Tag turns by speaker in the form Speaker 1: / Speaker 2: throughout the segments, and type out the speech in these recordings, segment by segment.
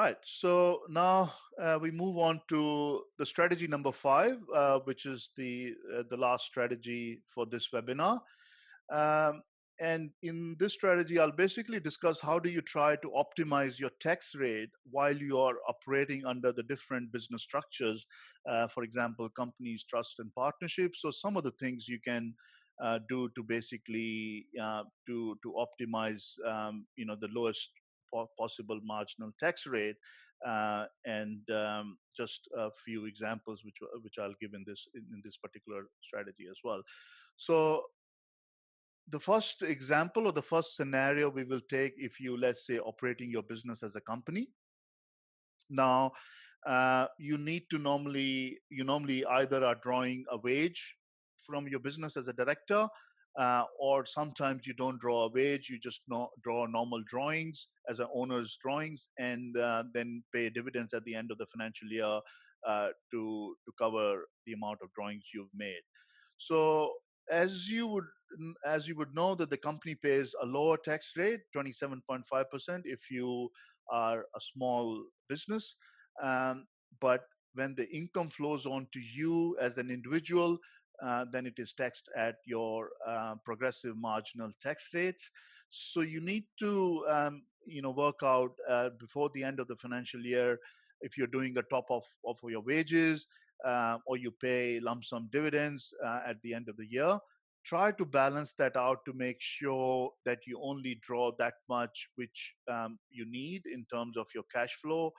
Speaker 1: right. So now we move on to the strategy number five, which is the last strategy for this webinar. Um, and in this strategy, I'll basically discuss how do you try to optimize your tax rate while you are operating under the different business structures. For example, companies, trust, and partnerships. So some of the things you can do to basically to optimize, the lowest possible marginal tax rate, and just a few examples which I'll give in this particular strategy as well. So the first example or the first scenario we will take, if you, let's say, operating your business as a company. Now, you normally either are drawing a wage from your business as a director, or sometimes you don't draw a wage, you just draw normal drawings as an owner's drawings, and then pay dividends at the end of the financial year to cover the amount of drawings you've made. So as you would as you would know that the company pays a lower tax rate, 27.5%, if you are a small business. Um, but when the income flows on to you as an individual, then it is taxed at your progressive marginal tax rates. So you need to work out before the end of the financial year, if you're doing a top of your wages, or you pay lump sum dividends at the end of the year. Try to balance that out to make sure that you only draw that much which you need in terms of your cash flow,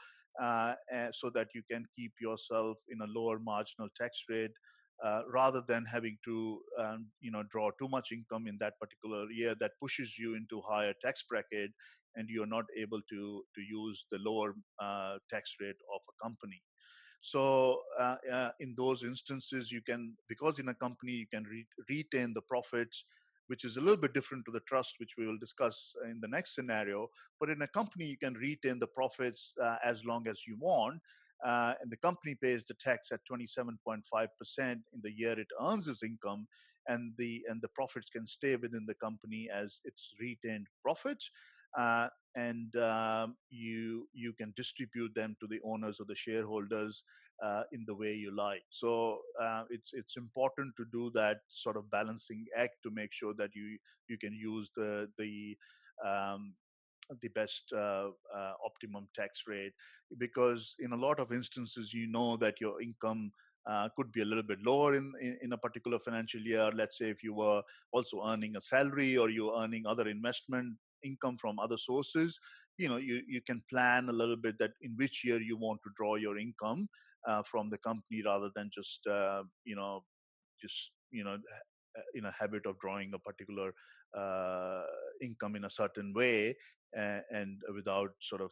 Speaker 1: so that you can keep yourself in a lower marginal tax rate, rather than having to draw too much income in that particular year that pushes you into higher tax bracket, and you're not able to use the lower tax rate of a company. So in those instances, you can, because in a company you can retain the profits, which is a little bit different to the trust, which we will discuss in the next scenario. But in a company, you can retain the profits as long as you want. And the company pays the tax at 27.5% in the year it earns its income, and the profits can stay within the company as its retained profits. And you can distribute them to the owners or the shareholders in the way you like. So it's important to do that sort of balancing act to make sure that you can use um, the best optimum tax rate, because in a lot of instances, that your income could be a little bit lower in a particular financial year. Let's say if you were also earning a salary, or you're earning other investment income from other sources, you can plan a little bit that in which year you want to draw your income from the company, rather than just in a habit of drawing a particular uh, income in a certain way, and without sort of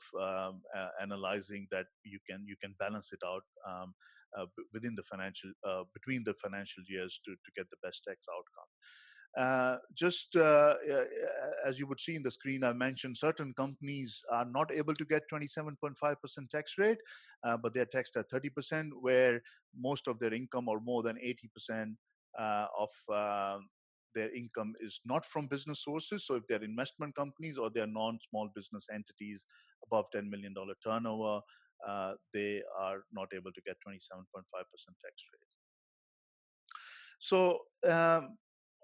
Speaker 1: analyzing that you can balance it out within the financial between the financial years to get the best tax outcome. Just as you would see in the screen, I mentioned certain companies are not able to get 27.5% tax rate, but they're taxed at 30%, where most of their income, or more than 80% of their income, is not from business sources. So if they're investment companies, or they're non-small business entities above $10 million turnover, they are not able to get 27.5% tax rate. So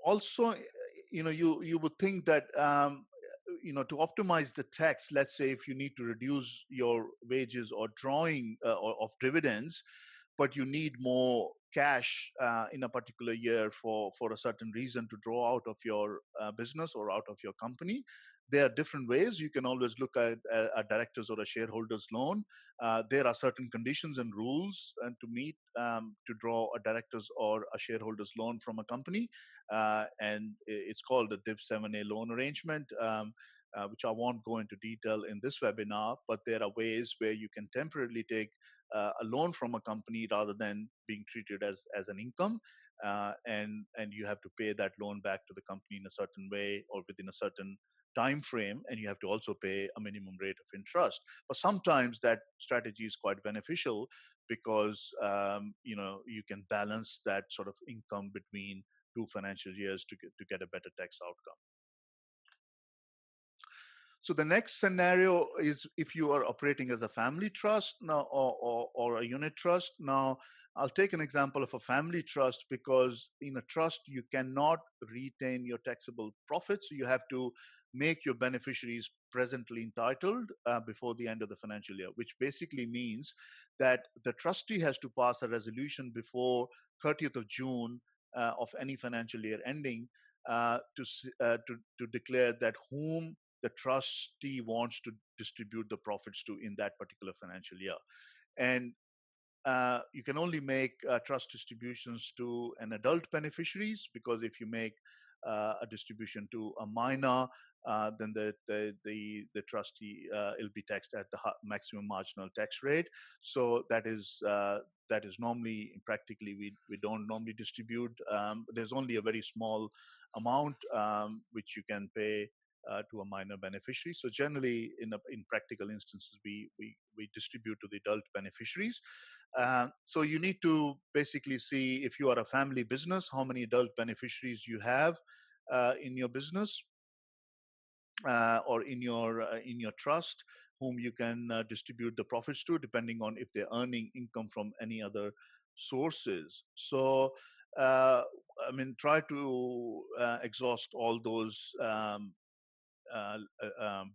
Speaker 1: also, you would think that to optimize the tax, let's say if you need to reduce your wages or drawing or of dividends, but you need more cash in a particular year for a certain reason to draw out of your business or out of your company. There are different ways. You can always look at a director's or a shareholder's loan. There are certain conditions and rules and to meet to draw a director's or a shareholder's loan from a company, and it's called a Div 7A loan arrangement, which I won't go into detail in this webinar. But there are ways where you can temporarily take a loan from a company rather than being treated as an income, and you have to pay that loan back to the company in a certain way or within a certain time frame, and you have to also pay a minimum rate of interest. But sometimes that strategy is quite beneficial, because you can balance that sort of income between two financial years to get a better tax outcome. So the next scenario is if you are operating as a family trust now, or a unit trust. Now, I'll take an example of a family trust, because in a trust you cannot retain your taxable profits. So you have to make your beneficiaries presently entitled before the end of the financial year, which basically means that the trustee has to pass a resolution before 30th of June of any financial year ending, to declare that whom the trustee wants to distribute the profits to in that particular financial year. And you can only make trust distributions to an adult beneficiaries, because if you make a distribution to a minor, then the trustee will be taxed at the maximum marginal tax rate. So that is normally, practically, we don't normally distribute. There's only a very small amount which you can pay to a minor beneficiary. So generally, in practical instances, we distribute to the adult beneficiaries. So you need to basically see, if you are a family business, how many adult beneficiaries you have in your business, or in your trust, whom you can distribute the profits to, depending on if they're earning income from any other sources. So I mean, try to exhaust all those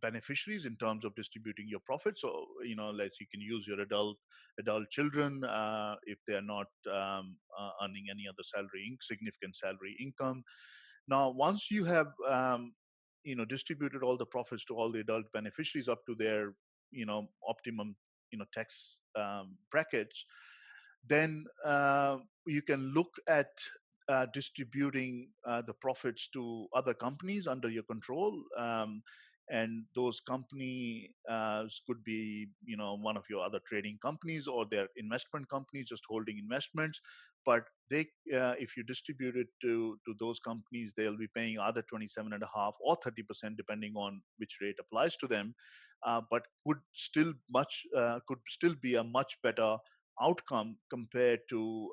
Speaker 1: beneficiaries in terms of distributing your profits. So, like, you can use your adult children if they are not earning any other significant salary income. Now, once you have distributed all the profits to all the adult beneficiaries up to their optimum tax brackets, then you can look at distributing the profits to other companies under your control. And those companies could be, one of your other trading companies, or their investment companies just holding investments. But if you distribute it to those companies, they'll be paying either 27.5 or 30%, depending on which rate applies to them. But could still be a much better outcome compared to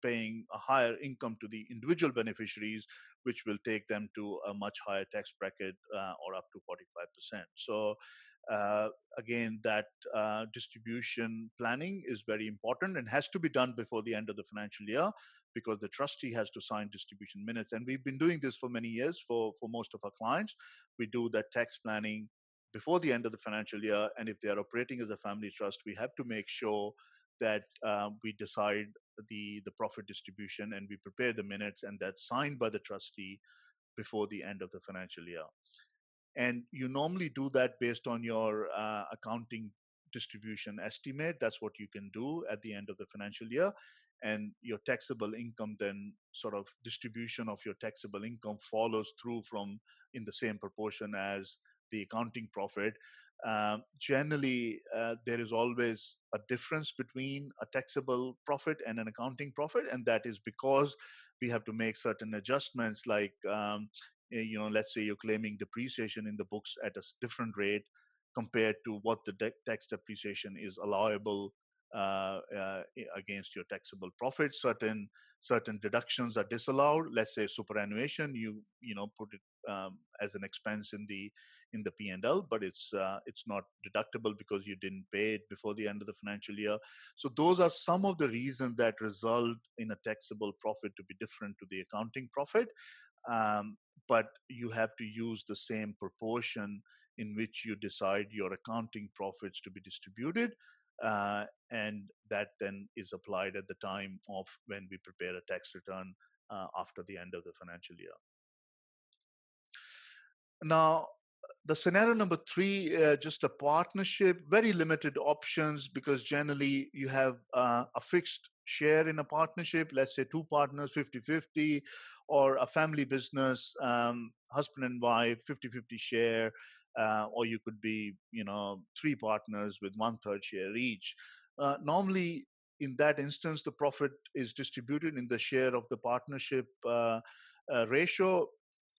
Speaker 1: paying a higher income to the individual beneficiaries, which will take them to a much higher tax bracket, or up to 45%. So again, that distribution planning is very important and has to be done before the end of the financial year, because the trustee has to sign distribution minutes. And we've been doing this for many years for most of our clients. We do that tax planning before the end of the financial year. And if they are operating as a family trust, we have to make sure that we decide the profit distribution, and we prepare the minutes, and that's signed by the trustee before the end of the financial year. And you normally do that based on your accounting distribution estimate. That's what you can do at the end of the financial year. And your taxable income, then sort of distribution of your taxable income follows through from in the same proportion as the accounting profit. Generally, there is always a difference between a taxable profit and an accounting profit, and that is because we have to make certain adjustments, like let's say you're claiming depreciation in the books at a different rate compared to what the tax depreciation is allowable against your taxable profits. Certain deductions are disallowed. Let's say superannuation, put it as an expense in the P&L, but it's not deductible because you didn't pay it before the end of the financial year. So those are some of the reasons that result in a taxable profit to be different to the accounting profit. um, but you have to use the same proportion in which you decide your accounting profits to be distributed, and that then is applied at the time of when we prepare a tax return after the end of the financial year. Now, the scenario number three, just a partnership, very limited options, because generally you have a fixed share in a partnership. Let's say two partners, 50-50, or a family business, husband and wife, 50-50 share, or you could be, three partners with 1/3 share each. Normally, in that instance, the profit is distributed in the share of the partnership ratio,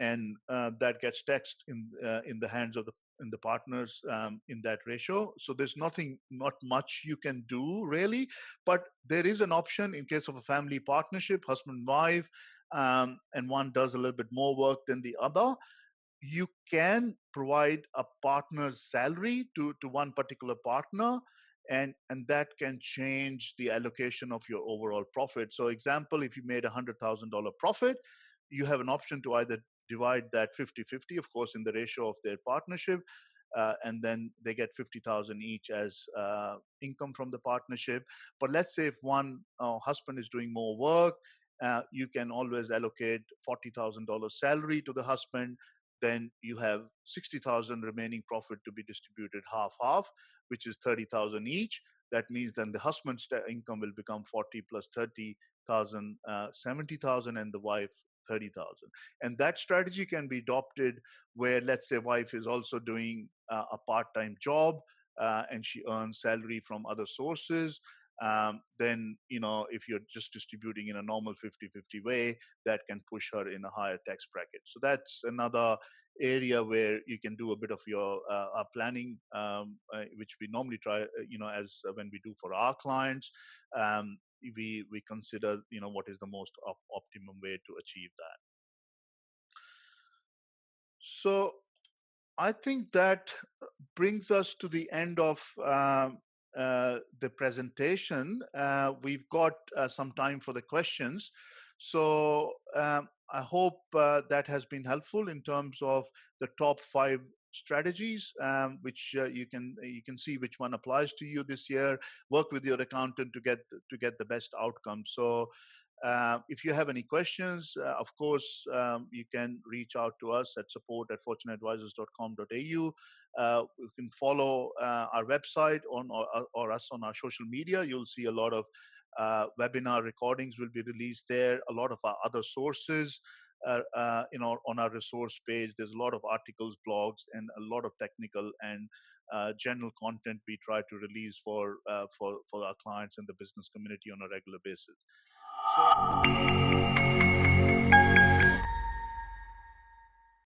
Speaker 1: and that gets taxed in the hands of the partners in that ratio. So there's not much you can do really, but there is an option in case of a family partnership, husband and wife, and one does a little bit more work than the other. you can provide a partner's salary to one particular partner, and that can change the allocation of your overall profit. So example, if you made $100,000 profit, you have an option to either divide that 50-50, of course, in the ratio of their partnership, and then they get 50,000 each as income from the partnership. But let's say if one husband is doing more work, you can always allocate $40,000 salary to the husband. Then you have 60,000 remaining profit to be distributed half half, which is 30,000 each. That means then the husband's income will become 40 plus 30,000, 70,000, and the wife 30,000. And that strategy can be adopted where, let's say, wife is also doing a part-time job, and she earns salary from other sources. Then, if you're just distributing in a normal 50-50 way, that can push her in a higher tax bracket. So that's another area where you can do a bit of your planning, which we normally try, as when we do for our clients. We consider, what is the most optimum way to achieve that. So I think that brings us to the end of the presentation. We've got some time for the questions. So I hope that has been helpful in terms of the top 5 strategies, which you can see which one applies to you this year. Work with your accountant to get the best outcome. So if you have any questions, of course, you can reach out to us at support@fortunaadvisors.com.au. You can follow our website or us on our social media. You'll see a lot of webinar recordings will be released there. A lot of our other sources, on our resource page. There's a lot of articles, blogs, and a lot of technical and general content we try to release for our clients and the business community on a regular basis. So